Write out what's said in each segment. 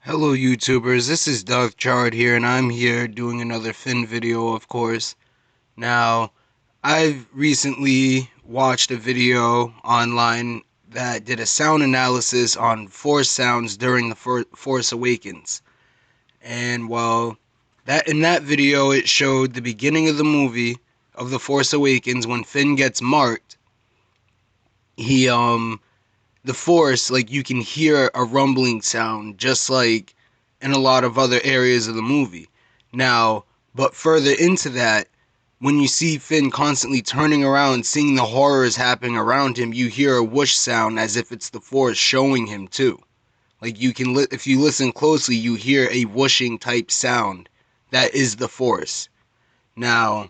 Hello YouTubers, this is Darth Chard here, and I'm here doing another Finn video, of course. Now, I've recently watched a video online that did a sound analysis on Force sounds during the Force Awakens. And well, that in that video it showed the beginning of the movie of the Force Awakens when Finn gets marked. He the Force, like, you can hear a rumbling sound just like in a lot of other areas of the movie. Now, but further into that, when you see Finn constantly turning around, seeing the horrors happening around him, you hear a whoosh sound as if it's the Force showing him too. Like, you can, if you listen closely, you hear a whooshing type sound. That is the Force. Now,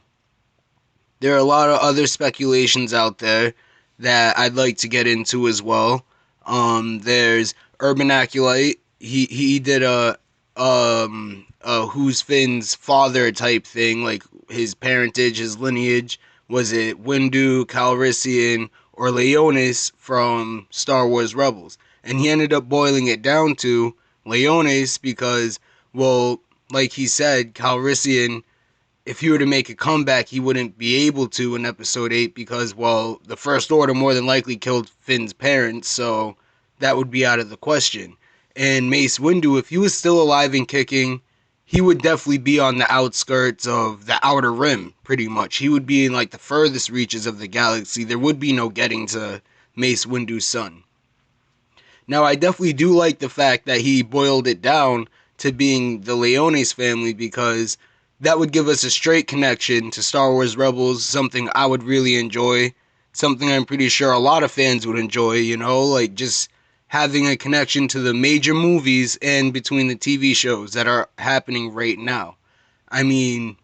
there are a lot of other speculations out there that I'd like to get into as well. There's Urban Acolyte. He did a who's Finn's father type thing, like his parentage, his lineage. Was it Windu, Calrissian, or Leonis from Star Wars Rebels? And he ended up boiling it down to Leonis because, well, like he said, Calrissian, if he were to make a comeback, he wouldn't be able to in Episode 8 because, well, the First Order more than likely killed Finn's parents, so that would be out of the question. And Mace Windu, if he was still alive and kicking, he would definitely be on the outskirts of the Outer Rim, pretty much. He would be in, like, the furthest reaches of the galaxy. There would be no getting to Mace Windu's son. Now, I definitely do like the fact that he boiled it down to being the Leones family because that would give us a straight connection to Star Wars Rebels, something I would really enjoy, something I'm pretty sure a lot of fans would enjoy, you know, like just having a connection to the major movies and between the TV shows that are happening right now. I mean,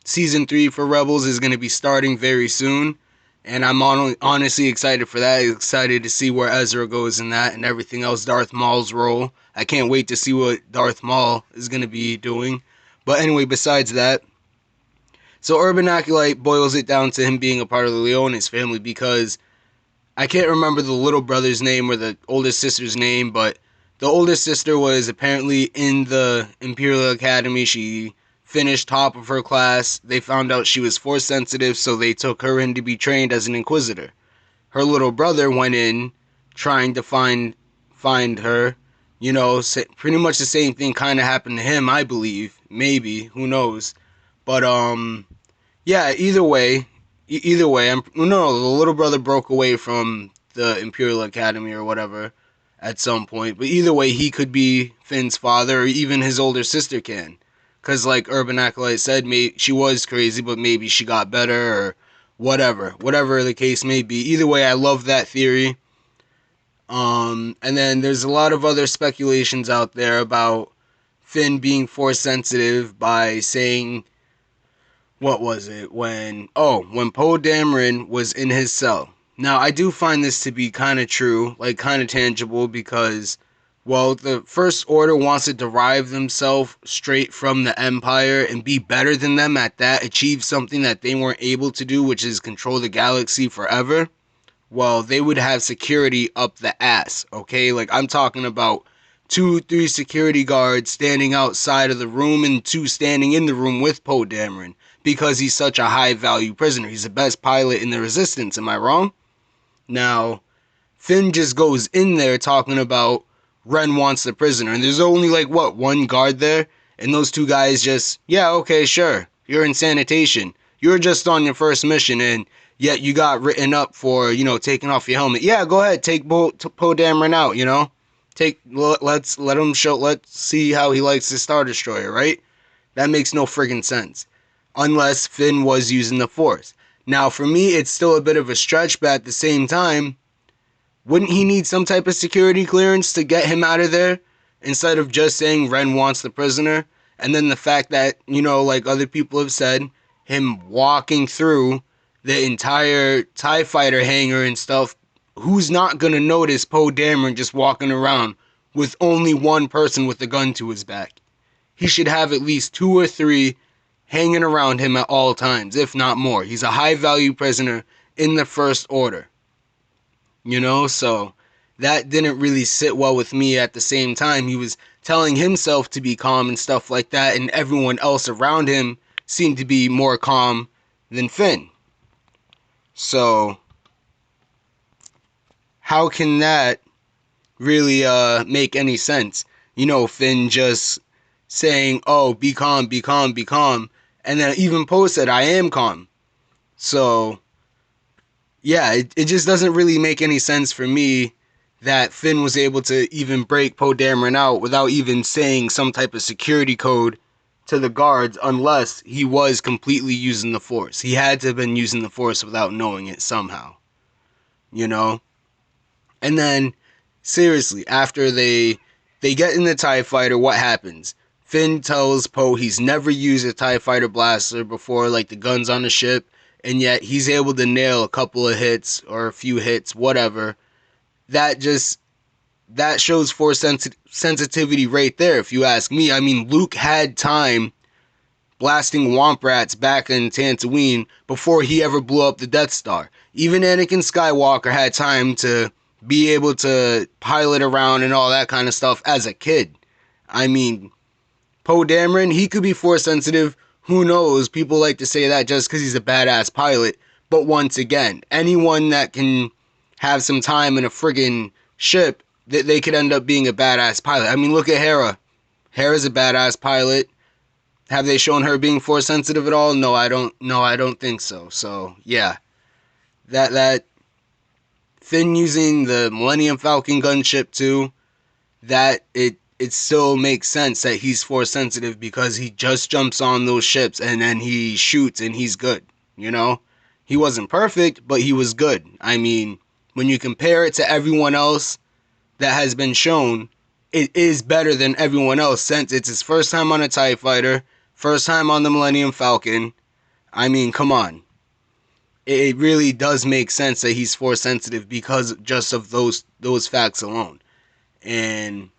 season 3 for Rebels is going to be starting very soon, and I'm honestly excited for that. Excited to see where Ezra goes in that and everything else. Darth Maul's role. I can't wait to see what Darth Maul is going to be doing. But anyway, besides that, so Urban Acolyte boils it down to him being a part of the Leonis family because I can't remember the little brother's name or the oldest sister's name, but the oldest sister was apparently in the Imperial Academy. She finished top of her class. They found out she was force sensitive, so they took her in to be trained as an inquisitor. Her little brother went in trying to find her. You know, pretty much the same thing kind of happened to him, I believe. Maybe, who knows? But yeah. Either way, no. The little brother broke away from the Imperial Academy or whatever at some point. But either way, he could be Finn's father, or even his older sister can. Because, like Urban Acolyte said, she was crazy, but maybe she got better, or whatever the case may be. Either way, I love that theory. And then there's a lot of other speculations out there about Finn being force sensitive by saying, what was it, when Poe Dameron was in his cell. Now, I do find this to be kind of true, like kind of tangible, because, well, the First Order wants to derive themselves straight from the Empire and be better than them at that, achieve something that they weren't able to do, which is control the galaxy forever. Well, they would have security up the ass, okay? Like, I'm talking about 2-3 security guards standing outside of the room and 2 standing in the room with Poe Dameron because he's such a high-value prisoner. He's the best pilot in the Resistance, am I wrong? Now, Finn just goes in there talking about Ren wants the prisoner, and there's only, like, what, 1 guard there? And those 2 guys just, yeah, okay, sure, you're in sanitation. You're just on your first mission, and yet you got written up for, you know, taking off your helmet. Yeah, go ahead, take Poe Dameron out, you know? Let's see how he likes his Star Destroyer, right? That makes no friggin' sense. Unless Finn was using the Force. Now, for me, it's still a bit of a stretch, but at the same time, wouldn't he need some type of security clearance to get him out of there? Instead of just saying Ren wants the prisoner? And then the fact that, you know, like other people have said, him walking through the entire TIE fighter hangar and stuff, who's not gonna notice Poe Dameron just walking around with only 1 person with a gun to his back? He should have at least 2 or 3 hanging around him at all times, if not more. He's a high-value prisoner in the First Order. You know, so that didn't really sit well with me. At the same time, he was telling himself to be calm and stuff like that, and everyone else around him seemed to be more calm than Finn. So how can that really make any sense? You know, Finn just saying, oh, be calm, be calm, be calm, and then even Poe said, I am calm. So yeah, it just doesn't really make any sense for me that Finn was able to even break Poe Dameron out without even saying some type of security code to the guards, unless he was completely using the Force. He had to have been using the Force without knowing it somehow, you know? And then, seriously, after they get in the TIE fighter, what happens? Finn tells Poe he's never used a TIE fighter blaster before, like the guns on the ship, and yet he's able to nail a couple of hits or a few hits, whatever. That shows Force sensitivity right there, if you ask me. I mean, Luke had time blasting Womp Rats back in Tatooine before he ever blew up the Death Star. Even Anakin Skywalker had time to be able to pilot around and all that kind of stuff as a kid. I mean, Poe Dameron, he could be Force sensitive. Who knows? People like to say that just because he's a badass pilot. But once again, anyone that can have some time in a friggin' ship, they could end up being a badass pilot. I mean, look at Hera. Hera's a badass pilot. Have they shown her being Force sensitive at all? No, I don't think so. So yeah, that Finn using the Millennium Falcon gunship too, that it still makes sense that he's Force sensitive because he just jumps on those ships and then he shoots and he's good. You know, he wasn't perfect, but he was good. I mean, when you compare it to everyone else that has been shown, it is better than everyone else since it's his first time on a TIE fighter. First time on the Millennium Falcon. I mean, come on. It really does make sense that he's Force sensitive because just of those facts alone. And,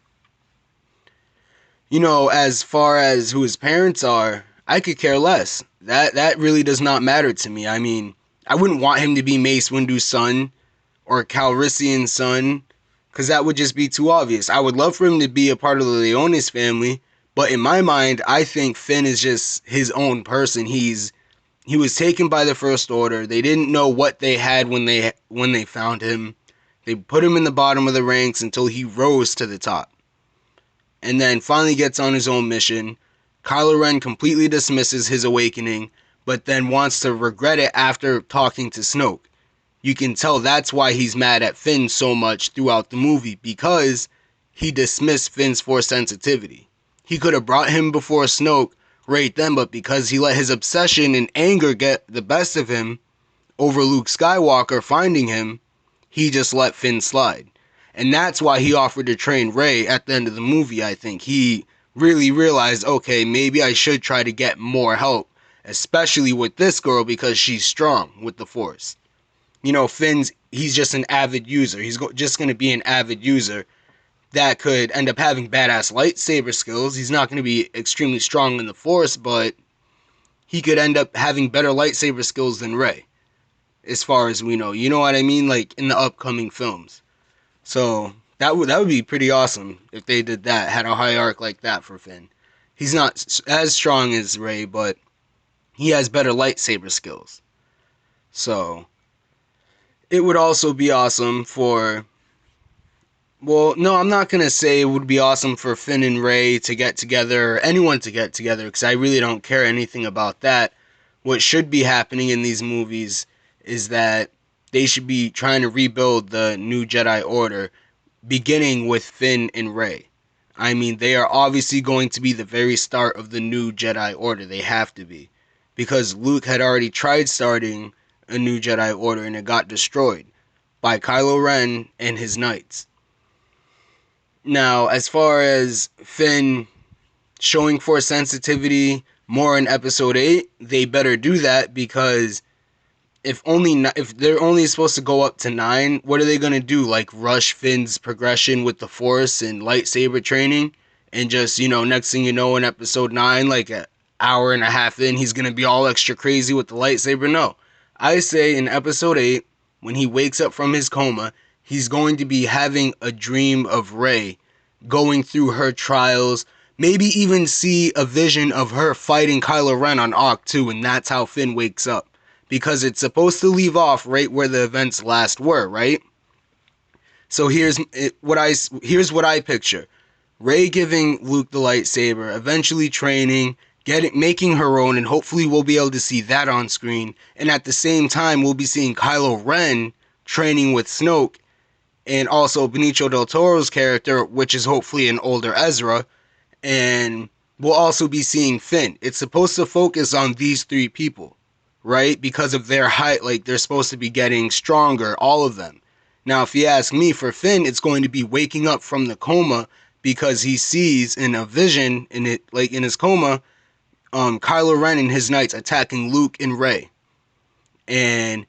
you know, as far as who his parents are, I could care less. That really does not matter to me. I mean, I wouldn't want him to be Mace Windu's son or Calrissian's son, because that would just be too obvious. I would love for him to be a part of the Leonis family, but in my mind, I think Finn is just his own person. He was taken by the First Order. They didn't know what they had when they found him. They put him in the bottom of the ranks until he rose to the top. And then finally gets on his own mission. Kylo Ren completely dismisses his awakening, but then wants to regret it after talking to Snoke. You can tell that's why he's mad at Finn so much throughout the movie, because he dismissed Finn's Force sensitivity. He could have brought him before Snoke right then, but because he let his obsession and anger get the best of him over Luke Skywalker finding him, he just let Finn slide. And that's why he offered to train Rey at the end of the movie, I think. He really realized, okay, maybe I should try to get more help, especially with this girl because she's strong with the Force. You know, he's just an avid user. He's just going to be an avid user that could end up having badass lightsaber skills. He's not going to be extremely strong in the Force, but he could end up having better lightsaber skills than Rey, as far as we know. You know what I mean? Like, in the upcoming films. So, that would be pretty awesome if they did that, had a high arc like that for Finn. He's not as strong as Rey, but he has better lightsaber skills. So, it would also be awesome for... Well, no, I'm not going to say it would be awesome for Finn and Rey to get together, or anyone to get together, because I really don't care anything about that. What should be happening in these movies is that they should be trying to rebuild the New Jedi Order, beginning with Finn and Rey. I mean, they are obviously going to be the very start of the New Jedi Order. They have to be. Because Luke had already tried starting a New Jedi Order and it got destroyed by Kylo Ren and his knights. Now, as far as Finn showing Force sensitivity more in Episode 8, they better do that, because if they're only supposed to go up to 9, what are they going to do? Like, rush Finn's progression with the Force and lightsaber training? And just, you know, next thing you know, in Episode 9, like an hour and a half in, he's going to be all extra crazy with the lightsaber? No. I say in Episode 8, when he wakes up from his coma, he's going to be having a dream of Rey going through her trials, maybe even see a vision of her fighting Kylo Ren on Ahch-To, and that's how Finn wakes up. Because it's supposed to leave off right where the events last were, right? So here's what I picture. Rey giving Luke the lightsaber, eventually training, making her own, and hopefully we'll be able to see that on screen. And at the same time, we'll be seeing Kylo Ren training with Snoke, and also Benicio del Toro's character, which is hopefully an older Ezra, and we'll also be seeing Finn. It's supposed to focus on these three people, right? Because of their height, like they're supposed to be getting stronger, all of them. Now, if you ask me, for Finn, it's going to be waking up from the coma because he sees in a vision, in it, like in his coma, Kylo Ren and his knights attacking Luke and Rey. And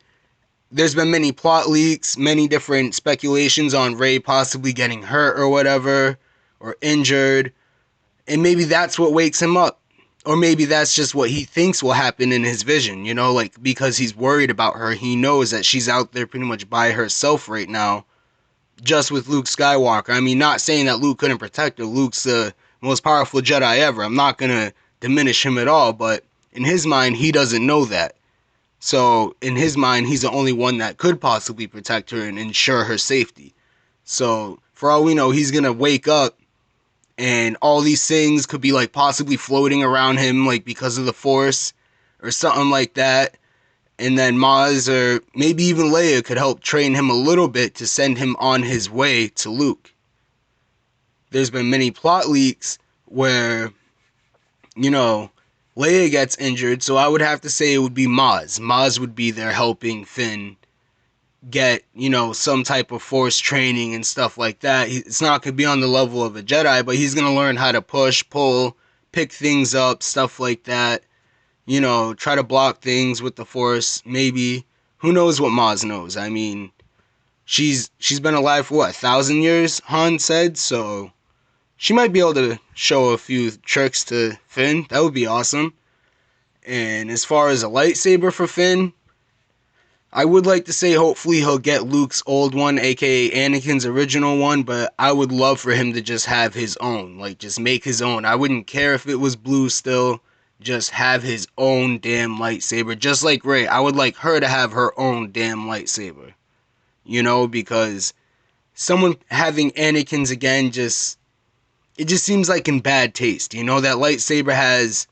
there's been many plot leaks, many different speculations on Rey possibly getting hurt or whatever, or injured. And maybe that's what wakes him up. Or maybe that's just what he thinks will happen in his vision, you know, like because he's worried about her. He knows that she's out there pretty much by herself right now, just with Luke Skywalker. I mean, not saying that Luke couldn't protect her. Luke's the most powerful Jedi ever. I'm not going to diminish him at all, but in his mind, he doesn't know that. So in his mind, he's the only one that could possibly protect her and ensure her safety. So for all we know, he's going to wake up and all these things could be like possibly floating around him, like because of the Force or something like that. And then Maz or maybe even Leia could help train him a little bit to send him on his way to Luke. There's been many plot leaks where, you know, Leia gets injured, so I would have to say it would be Maz. Maz would be there helping Finn get, you know, some type of Force training and stuff like that. It's not going to be on the level of a Jedi, but he's going to learn how to push, pull, pick things up, stuff like that. You know, try to block things with the Force, maybe. Who knows what Maz knows? I mean, she's been alive for what, 1,000 years, Han said, so she might be able to show a few tricks to Finn. That would be awesome. And as far as a lightsaber for Finn, I would like to say hopefully he'll get Luke's old one, aka Anakin's original one, but I would love for him to just have his own, like just make his own. I wouldn't care if it was blue still, just have his own damn lightsaber, just like Rey. I would like her to have her own damn lightsaber, you know, because someone having Anakin's again it just seems like in bad taste, you know. That lightsaber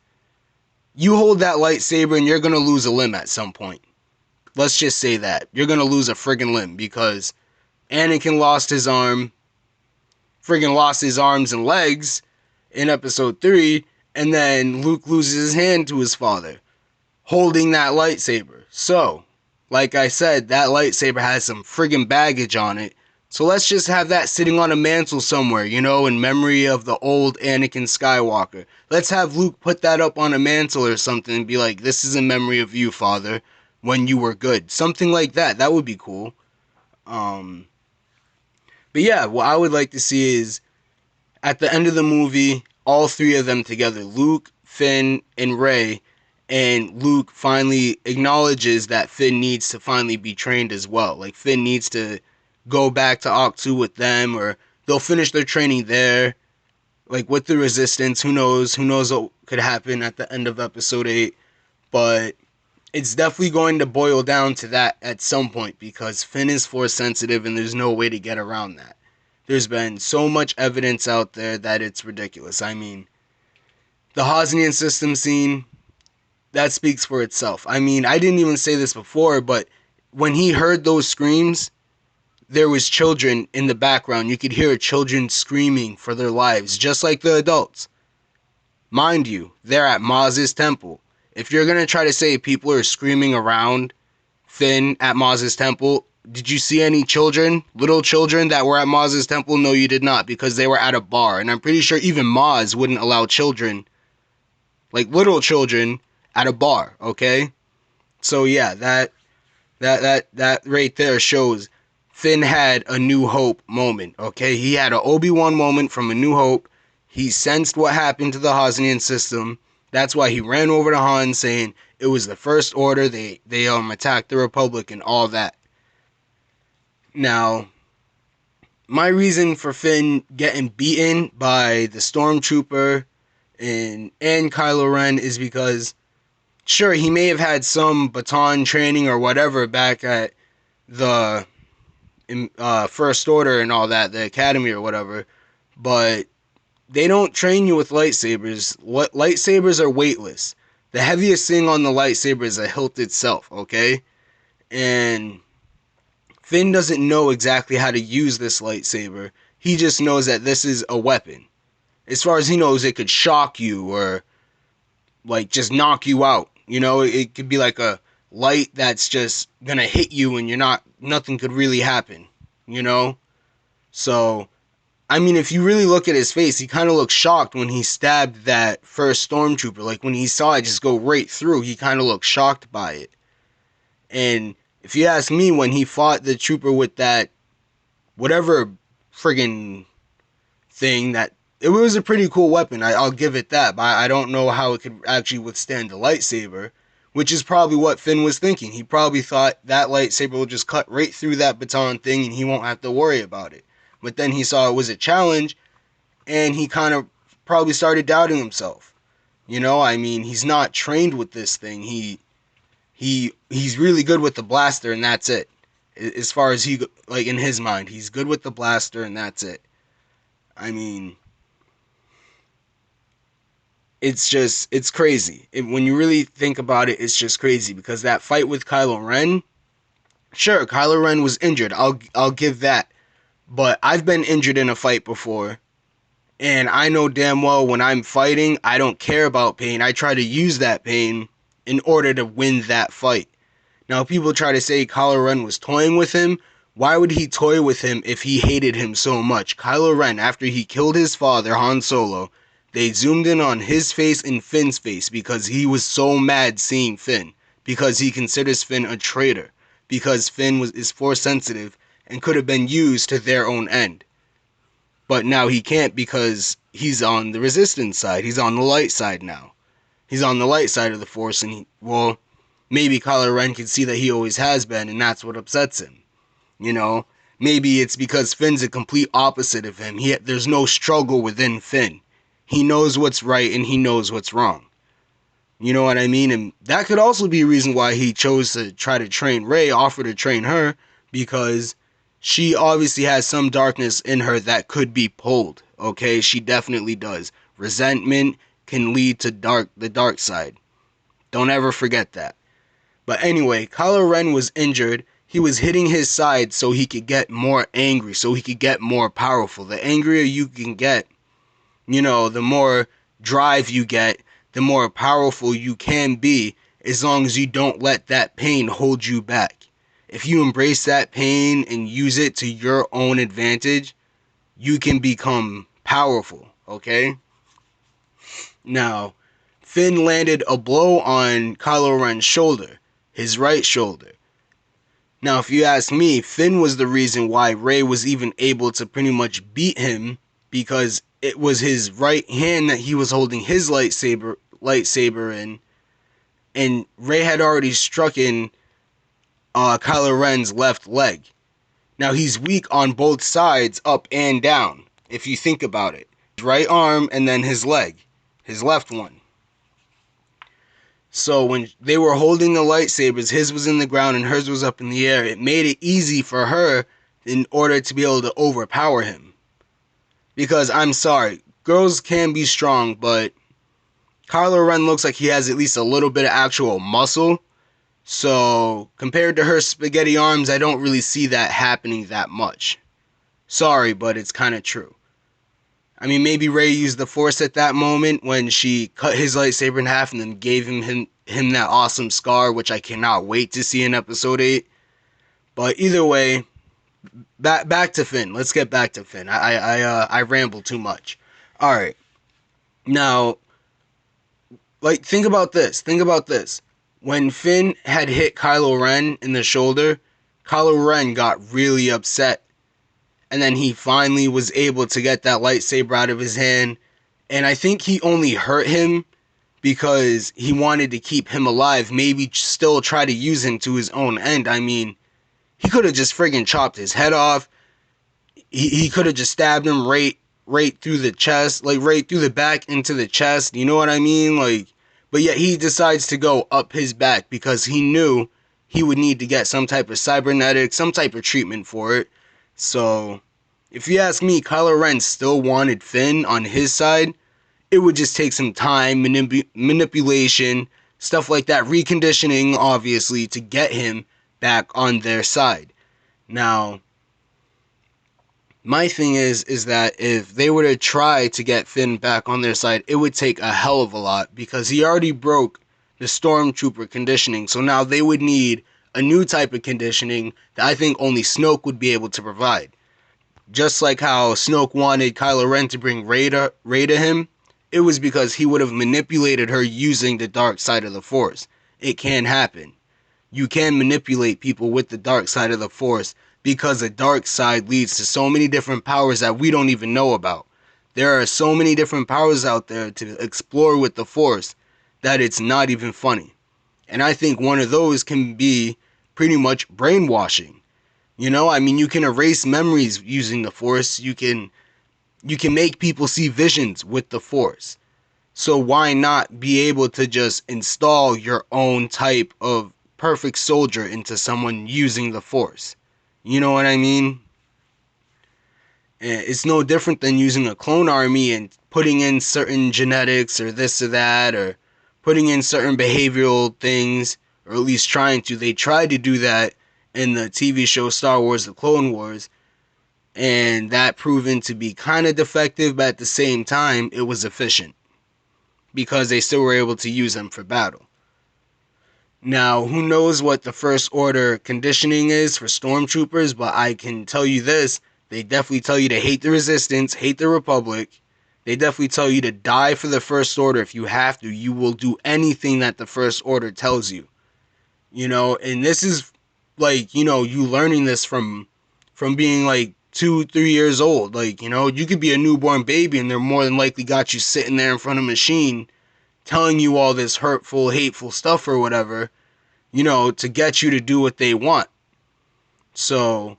you hold that lightsaber and you're gonna lose a limb at some point. Let's just say that. You're going to lose a friggin' limb because Anakin lost his arm, friggin' lost his arms and legs in episode 3, and then Luke loses his hand to his father, holding that lightsaber. So, like I said, that lightsaber has some friggin' baggage on it. So let's just have that sitting on a mantle somewhere, you know, in memory of the old Anakin Skywalker. Let's have Luke put that up on a mantle or something and be like, this is in memory of you, Father, when you were good. Something like that. That would be cool. But yeah, what I would like to see is, at the end of the movie, all three of them together, Luke, Finn, and Rey, and Luke finally acknowledges that Finn needs to finally be trained as well. Like, Finn needs to go back to Ahch-To with them, or they'll finish their training there, like with the Resistance. Who knows what could happen at the end of episode 8, but it's definitely going to boil down to that at some point, because Finn is Force sensitive and there's no way to get around that. There's been so much evidence out there that it's ridiculous. I mean, the Hosnian system scene, that speaks for itself. I mean, I didn't even say this before, but when he heard those screams, there was children in the background. You could hear children screaming for their lives, just like the adults. Mind you, they're at Maz's temple. If you're going to try to say people are screaming around Finn at Maz's temple, did you see any children, little children that were at Maz's temple? No, you did not, because they were at a bar. And I'm pretty sure even Maz wouldn't allow children, like little children, at a bar, okay? So yeah, that right there shows Finn had a New Hope moment, okay? He had an Obi-Wan moment from A New Hope. He sensed what happened to the Hosnian system. That's why he ran over to Han saying it was the First Order, they attacked the Republic and all that. Now, my reason for Finn getting beaten by the Stormtrooper and Kylo Ren is because, sure, he may have had some baton training or whatever back at the First Order and all that, the Academy or whatever, but they don't train you with lightsabers. What lightsabers are weightless. The heaviest thing on the lightsaber is the hilt itself, okay? And Finn doesn't know exactly how to use this lightsaber. He just knows that this is a weapon. As far as he knows, it could shock you or like just knock you out. You know, it could be like a light that's just gonna hit you and nothing could really happen, you know? So, I mean, if you really look at his face, he kind of looks shocked when he stabbed that first Stormtrooper. Like, when he saw it just go right through, he kind of looked shocked by it. And if you ask me, when he fought the trooper with that whatever friggin' thing, that it was a pretty cool weapon, I'll give it that, but I don't know how it could actually withstand the lightsaber, which is probably what Finn was thinking. He probably thought that lightsaber will just cut right through that baton thing and he won't have to worry about it. But then he saw it was a challenge, and he kind of probably started doubting himself. You know, I mean, he's not trained with this thing. He's really good with the blaster, and that's it. As far as like in his mind, he's good with the blaster, and that's it. I mean, it's crazy. When you really think about it, it's just crazy, because that fight with Kylo Ren, sure, Kylo Ren was injured. I'll give that. But I've been injured in a fight before, and I know damn well when I'm fighting, I don't care about pain. I try to use that pain in order to win that fight. Now, people try to say Kylo Ren was toying with him. Why would he toy with him if he hated him so much? Kylo Ren, after he killed his father, Han Solo, they zoomed in on his face and Finn's face because he was so mad seeing Finn, because he considers Finn a traitor, because Finn is Force sensitive and could have been used to their own end. But now he can't, because he's on the Resistance side. He's on the light side now. He's on the light side of the Force, and well, maybe Kylo Ren can see that he always has been, and that's what upsets him. You know, maybe it's because Finn's a complete opposite of him. There's no struggle within Finn. He knows what's right and he knows what's wrong. You know what I mean? And that could also be a reason why he chose to try to train Rey, offer to train her, because she obviously has some darkness in her that could be pulled, okay? She definitely does. Resentment can lead to the dark side. Don't ever forget that. But anyway, Kylo Ren was injured. He was hitting his side so he could get more angry, so he could get more powerful. The angrier you can get, you know, the more drive you get, the more powerful you can be, as long as you don't let that pain hold you back. If you embrace that pain and use it to your own advantage, you can become powerful, okay? Now, Finn landed a blow on Kylo Ren's shoulder, his right shoulder. Now, if you ask me, Finn was the reason why Rey was even able to pretty much beat him, because it was his right hand that he was holding his lightsaber in, and Rey had already struck in Kylo Ren's left leg. Now, he's weak on both sides, up and down, if you think about it. His right arm and then his leg, his left one. So when they were holding the lightsabers, his was in the ground and hers was up in the air. It made it easy for her in order to be able to overpower him. Because, I'm sorry, girls can be strong, but Kylo Ren looks like he has at least a little bit of actual muscle. So, compared to her spaghetti arms, I don't really see that happening that much. Sorry, but it's kind of true. I mean, maybe Rey used the Force at that moment when she cut his lightsaber in half and then gave him that awesome scar, which I cannot wait to see in Episode 8. But either way, back to Finn. Let's get back to Finn. I ramble too much. Alright. Now, like, think about this. When Finn had hit Kylo Ren in the shoulder, Kylo Ren got really upset. And then he finally was able to get that lightsaber out of his hand. And I think he only hurt him because he wanted to keep him alive. Maybe still try to use him to his own end. I mean, he could have just friggin' chopped his head off. he could have just stabbed him right through the chest, like right through the back into the chest. You know what I mean? Like, but yet he decides to go up his back because he knew he would need to get some type of cybernetic, some type of treatment for it. So, if you ask me, Kylo Ren still wanted Finn on his side. It would just take some time, manipulation, stuff like that, reconditioning, obviously, to get him back on their side. Now, my thing is that if they were to try to get Finn back on their side, it would take a hell of a lot because he already broke the Stormtrooper conditioning. So now they would need a new type of conditioning that I think only Snoke would be able to provide. Just like how Snoke wanted Kylo Ren to bring Rey to him, it was because he would have manipulated her using the dark side of the Force. It can happen. You can manipulate people with the dark side of the Force because the dark side leads to so many different powers that we don't even know about. There are so many different powers out there to explore with the Force that it's not even funny. And I think one of those can be pretty much brainwashing. You know, I mean, you can erase memories using the Force. You can make people see visions with the Force. So why not be able to just install your own type of perfect soldier into someone using the Force? You know what I mean? It's no different than using a clone army and putting in certain genetics or this or that, or putting in certain behavioral things, or at least trying to. They tried to do that in the TV show Star Wars The Clone Wars, and that proven to be kind of defective, but at the same time, it was efficient because they still were able to use them for battle. Now, who knows what the First Order conditioning is for Stormtroopers, but I can tell you this, they definitely tell you to hate the Resistance, hate the Republic. They definitely tell you to die for the First Order if you have to. You will do anything that the First Order tells you. You know, and this is like, you know, you learning this from being like 2-3 years old. Like, you know, you could be a newborn baby and they're more than likely got you sitting there in front of a machine telling you all this hurtful, hateful stuff or whatever, you know, to get you to do what they want. So,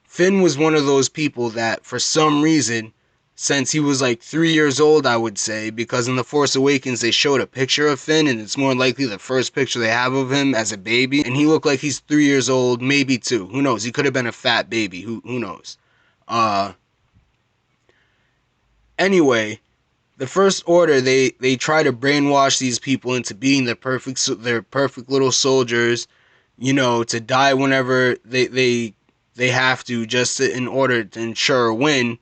Finn was one of those people that, for some reason, since he was like 3 years old, I would say, because in The Force Awakens they showed a picture of Finn, and it's more likely the first picture they have of him as a baby, and he looked like he's 3 years old, maybe 2. Who knows? He could have been a fat baby. Who knows? Anyway, the First Order, they try to brainwash these people into being their perfect little soldiers, you know, to die whenever they have to, just in order to ensure a win.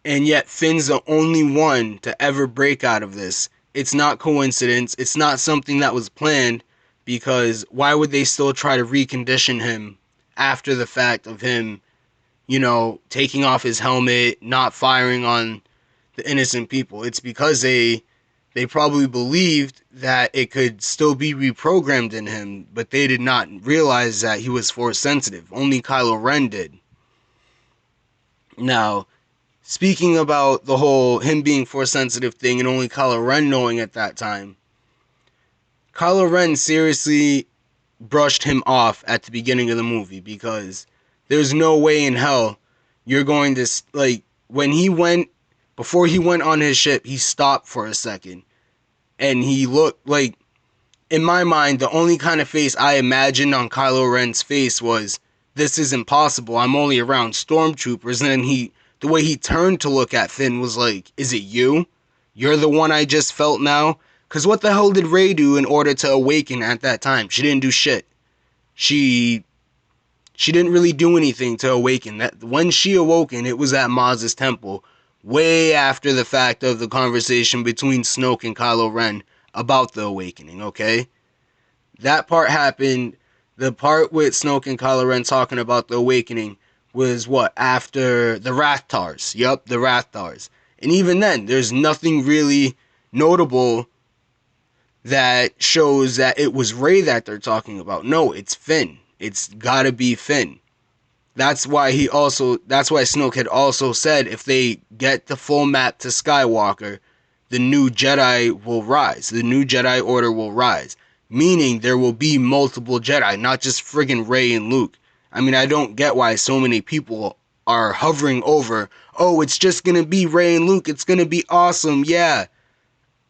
And yet Finn's the only one to ever break out of this. It's not coincidence. It's not something that was planned, because why would they still try to recondition him after the fact of him, you know, taking off his helmet, not firing on the innocent people? It's because they probably believed that it could still be reprogrammed in him, but they did not realize that he was Force sensitive. Only Kylo Ren did. Now, speaking about the whole him being Force sensitive thing and only Kylo Ren knowing at that time, Kylo Ren seriously brushed him off at the beginning of the movie, because there's no way in hell you're going to, like, when he went, before he went on his ship, he stopped for a second, and he looked like, in my mind, the only kind of face I imagined on Kylo Ren's face was, this is impossible, I'm only around stormtroopers. And then the way he turned to look at Finn was like, is it you? You're the one I just felt now? Because what the hell did Rey do in order to awaken at that time? She didn't do shit. She didn't really do anything to awaken. That when she awoken, it was at Maz's temple, way after the fact of the conversation between Snoke and Kylo Ren about the awakening, okay? That part happened. The part with Snoke and Kylo Ren talking about the awakening was what? After the Rathtars. Yup, the Rathtars. And even then, there's nothing really notable that shows that it was Rey that they're talking about. No, it's Finn. It's gotta be Finn. That's why Snoke had also said if they get the full map to Skywalker, the new Jedi will rise. The new Jedi Order will rise. Meaning there will be multiple Jedi, not just friggin' Rey and Luke. I mean, I don't get why so many people are hovering over, oh, it's just gonna be Rey and Luke, it's gonna be awesome, yeah.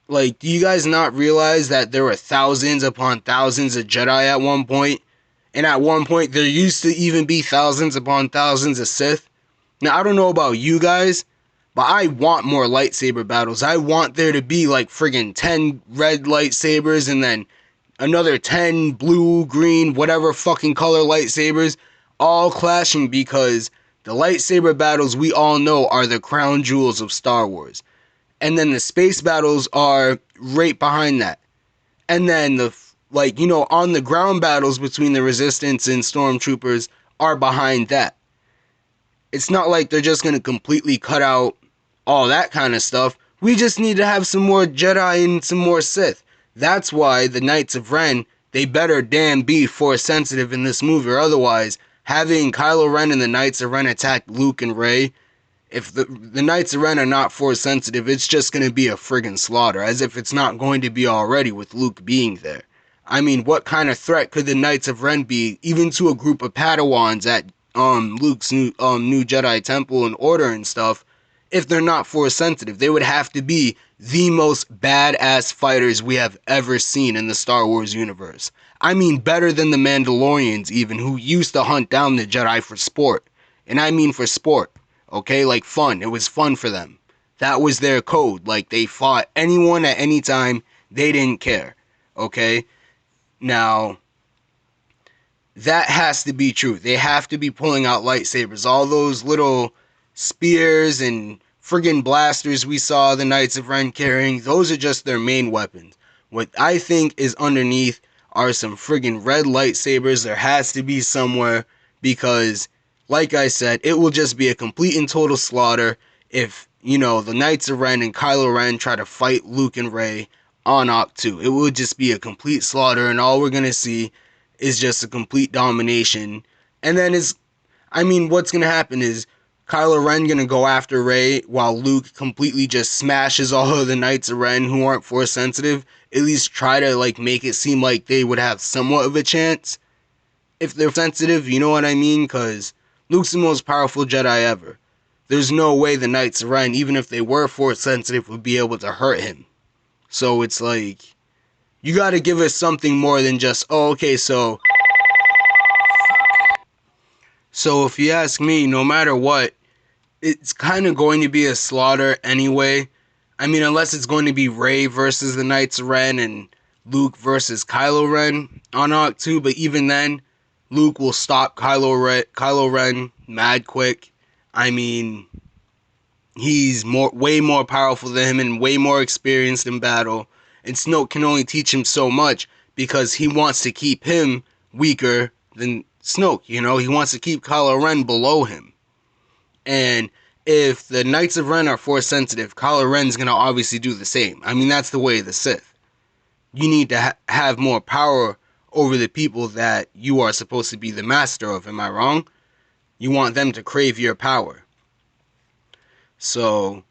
Like, do you guys not realize that there were thousands upon thousands of Jedi at one point? And at one point, there used to even be thousands upon thousands of Sith. Now, I don't know about you guys, but I want more lightsaber battles. I want there to be like friggin' 10 red lightsabers and then another 10 blue, green, whatever fucking color lightsabers all clashing, because the lightsaber battles we all know are the crown jewels of Star Wars. And then the space battles are right behind that. And then the, like, you know, on the ground battles between the Resistance and Stormtroopers are behind that. It's not like they're just going to completely cut out all that kind of stuff. We just need to have some more Jedi and some more Sith. That's why the Knights of Ren, they better damn be Force sensitive in this movie, or otherwise, having Kylo Ren and the Knights of Ren attack Luke and Rey, if the Knights of Ren are not Force sensitive, it's just going to be a friggin' slaughter, as if it's not going to be already with Luke being there. I mean, what kind of threat could the Knights of Ren be, even to a group of Padawans at Luke's new Jedi Temple and Order and stuff, if they're not Force sensitive? They would have to be the most badass fighters we have ever seen in the Star Wars universe. I mean, better than the Mandalorians even, who used to hunt down the Jedi for sport. And I mean for sport, okay? Like fun. It was fun for them. That was their code. Like, they fought anyone at any time. They didn't care, okay? Now, that has to be true. They have to be pulling out lightsabers. All those little spears and friggin' blasters we saw the Knights of Ren carrying, those are just their main weapons. What I think is underneath are some friggin' red lightsabers. There has to be somewhere, because, like I said, it will just be a complete and total slaughter if, you know, the Knights of Ren and Kylo Ren try to fight Luke and Rey on Ahch-To. It will just be a complete slaughter, and all we're gonna see is just a complete domination. And then what's gonna happen is Kylo Ren gonna go after Rey while Luke completely just smashes all of the Knights of Ren who aren't Force sensitive. At least try to like make it seem like they would have somewhat of a chance if they're sensitive, you know what I mean? Because Luke's the most powerful Jedi ever. There's no way the Knights of Ren, even if they were Force sensitive, would be able to hurt him. So it's like, you gotta give us something more than just, oh, okay, so if you ask me, no matter what, it's kind of going to be a slaughter anyway. I mean, unless it's going to be Rey versus the Knights of Ren and Luke versus Kylo Ren on Ahch-To, but even then, Luke will stop Kylo Ren mad quick. I mean, he's way more powerful than him and way more experienced in battle. And Snoke can only teach him so much because he wants to keep him weaker than Snoke, you know? He wants to keep Kylo Ren below him. And if the Knights of Ren are Force sensitive, Kylo Ren's going to obviously do the same. I mean, that's the way of the Sith. You need to have more power over the people that you are supposed to be the master of, am I wrong? You want them to crave your power. So,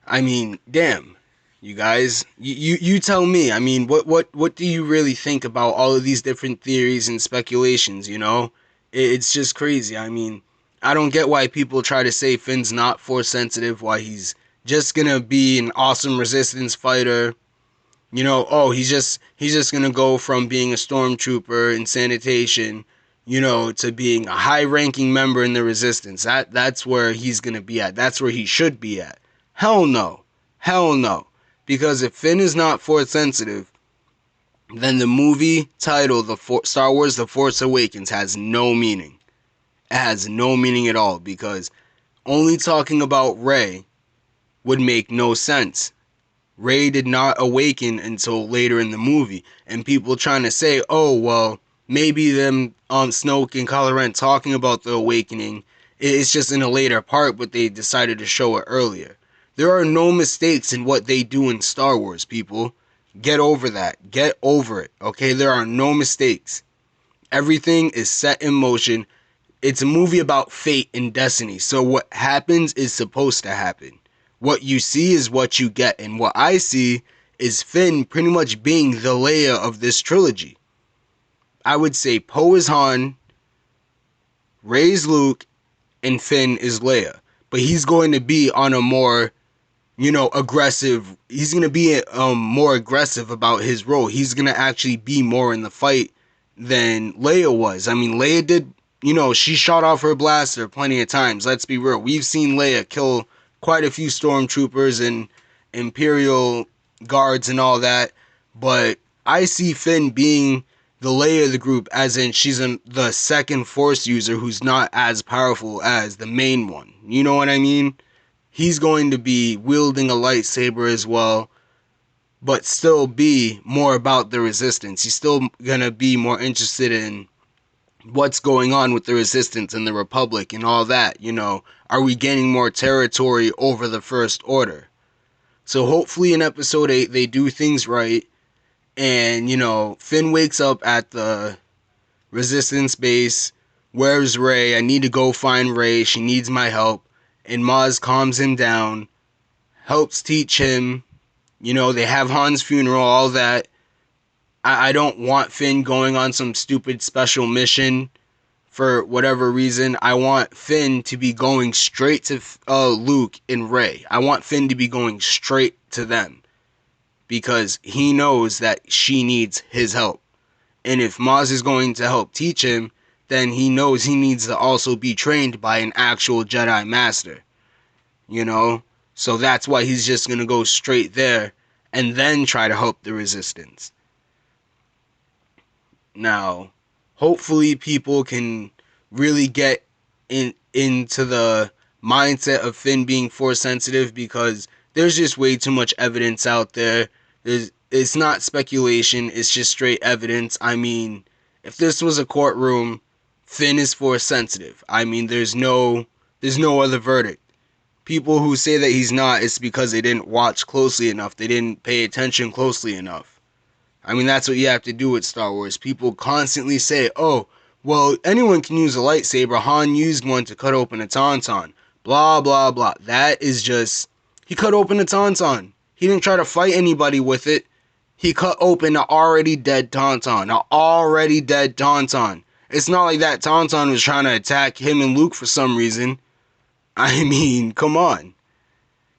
I mean, damn, you guys, you tell me. I mean, what do you really think about all of these different theories and speculations, you know? It's just crazy. I mean, I don't get why people try to say Finn's not Force sensitive, why he's just gonna be an awesome resistance fighter. You know, oh, he's just gonna go from being a stormtrooper in sanitation, you know, to being a high-ranking member in the resistance. That's where he's gonna be at. That's where he should be at. Hell no. Hell no. Because if Finn is not Force sensitive, then the movie title, Star Wars The Force Awakens, has no meaning. It has no meaning at all, because only talking about Rey would make no sense. Rey did not awaken until later in the movie, and people trying to say, oh, well, maybe them Snoke and Kylo Ren talking about the awakening, it's just in a later part, but they decided to show it earlier. There are no mistakes in what they do in Star Wars, people. Get over that. Get over it, okay? There are no mistakes. Everything is set in motion. It's a movie about fate and destiny, so what happens is supposed to happen. What you see is what you get, and what I see is Finn pretty much being the Leia of this trilogy. I would say Poe is Han, Rey's Luke, and Finn is Leia. But he's going to be on a more, aggressive. He's going to be more aggressive about his role. He's going to actually be more in the fight than Leia was. I mean, Leia did, she shot off her blaster plenty of times. Let's be real. We've seen Leia kill quite a few stormtroopers and Imperial guards and all that. But I see Finn being the Leia of the group, as in she's the second Force user who's not as powerful as the main one. You know what I mean? He's going to be wielding a lightsaber as well, but still be more about the Resistance. He's still going to be more interested in what's going on with the Resistance and the Republic and all that. Are we gaining more territory over the First Order? So hopefully in episode 8 they do things right. And, Finn wakes up at the Resistance base. Where's Rey? I need to go find Rey. She needs my help. And Maz calms him down, helps teach him. They have Han's funeral, all that. I don't want Finn going on some stupid special mission for whatever reason. I want Finn to be going straight to Luke and Rey. I want Finn to be going straight to them, because he knows that she needs his help. And if Maz is going to help teach him, then he knows he needs to also be trained by an actual Jedi Master. So that's why he's just going to go straight there and then try to help the Resistance. Now, hopefully people can really get into the mindset of Finn being Force sensitive, because there's just way too much evidence out there. It's not speculation, it's just straight evidence. I mean, if this was a courtroom, Finn is Force sensitive. I mean, there's no other verdict. People who say that he's not, it's because they didn't watch closely enough. They didn't pay attention closely enough. I mean, that's what you have to do with Star Wars. People constantly say, oh, well, anyone can use a lightsaber. Han used one to cut open a Tauntaun. Blah, blah, blah. That is just... He cut open a Tauntaun. He didn't try to fight anybody with it. He cut open an already dead Tauntaun. An already dead Tauntaun. It's not like that Tauntaun was trying to attack him and Luke for some reason. I mean, come on.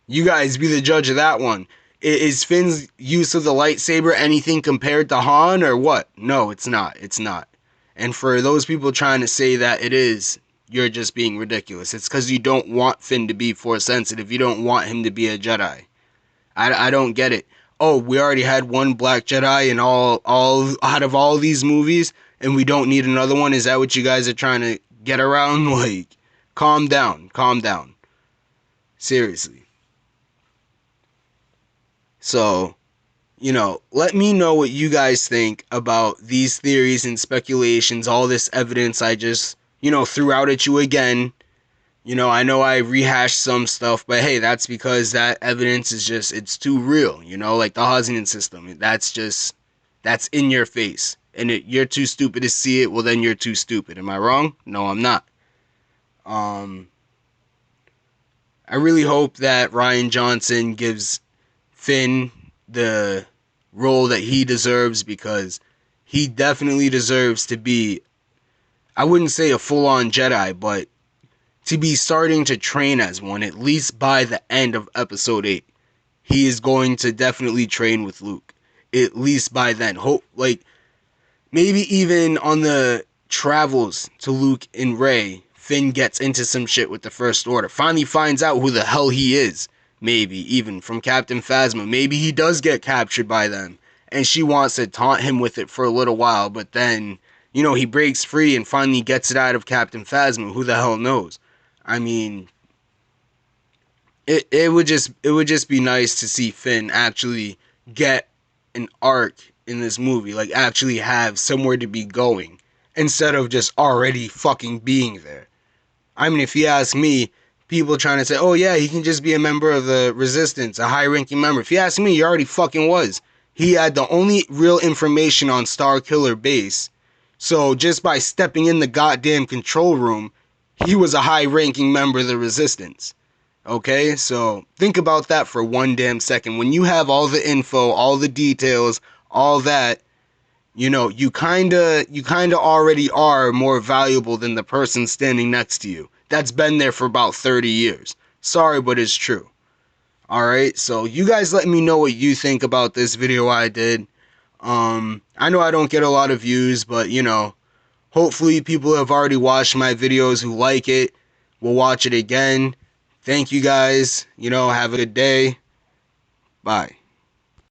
You guys be the judge of that one. Is Finn's use of the lightsaber anything compared to Han or what? No, it's not. It's not. And for those people trying to say that it is, you're just being ridiculous. It's because you don't want Finn to be Force sensitive. You don't want him to be a Jedi. I don't get it. Oh, we already had one Black Jedi in all out of all these movies, and we don't need another one? Is that what you guys are trying to get around? Like, calm down. Calm down. Seriously. So, let me know what you guys think about these theories and speculations, all this evidence I just, threw out at you again. I know I rehashed some stuff, but hey, that's because that evidence is just, it's too real, like the Hosnian system. That's in your face. And you're too stupid to see it, well then you're too stupid. Am I wrong? No, I'm not. I really hope that Rian Johnson gives Finn the role that he deserves, because he definitely deserves to be, I wouldn't say a full-on Jedi, but to be starting to train as one, at least by the end of episode 8. He is going to definitely train with Luke, at least by then. Maybe even on the travels to Luke and Rey, Finn gets into some shit with the First Order, finally finds out who the hell he is. Maybe even from Captain Phasma. Maybe he does get captured by them, and she wants to taunt him with it for a little while, but then, he breaks free and finally gets it out of Captain Phasma. Who the hell knows? I mean, it would just be nice to see Finn actually get an arc in this movie, like actually have somewhere to be going, instead of just already fucking being there. I mean, if you ask me, people trying to say, oh yeah, he can just be a member of the Resistance, a high-ranking member. If you ask me, he already fucking was. He had the only real information on Starkiller Base. So just by stepping in the goddamn control room, he was a high-ranking member of the Resistance. Okay, so think about that for one damn second. When you have all the info, all the details, all that, you kinda already are more valuable than the person standing next to you. that's been there for about 30 years. Sorry, but it's true. Alright, so you guys let me know what you think about this video I did. I know I don't get a lot of views, but you know, hopefully people who have already watched my videos who like it will watch it again. Thank you guys. You know, have a good day. Bye.